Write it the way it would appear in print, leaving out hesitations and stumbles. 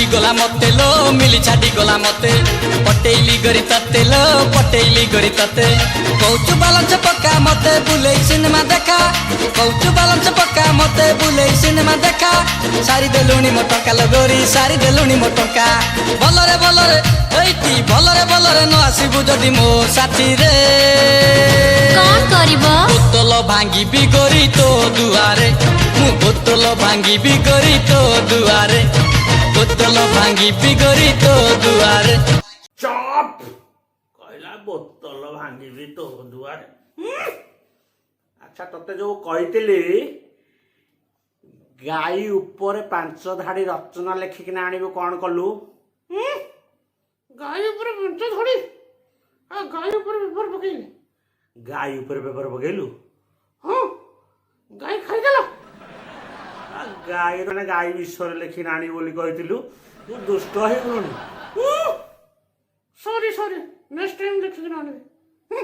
छाड़ी गला मते लो मिली छाड़ी गला मते पटेली गरी तते लो पटेली गरी तते कौचु बालंच पक्का मते बुले सिनेमा देखा कौचु बालंच पक्का मते बुले सिनेमा देखा सारी देलुणी मो टंका लगोरी सारी देलुणी मो टंका भलरे एइटी भलरे न आसीबु जदि मो साथी रे कौन करिबो बोतल भांगी भी गरी तो दुआरे मु बोतल भांगी भी गरी तो दुआरे बोतल भांगी भी गरी तो दुआरे चप कहला बोतल भांगी भी तो दुआरे अच्छा तते जो कहितली गाई ऊपर 5 धाड़ी रचना लेखिकिना आनिबो कौन कलु गाई ऊपर 5 धाड़ी गाई ऊपर पेपर पकेली गाई ऊपर पेपर पकेलु हाँ गाई खाइदेला गाई माने गाई विषय लेखिना आनी बोली कहितलु तू दुष्ट हे गलुनी सॉरी नेक्स्ट टाइम देखिकिना आनिबे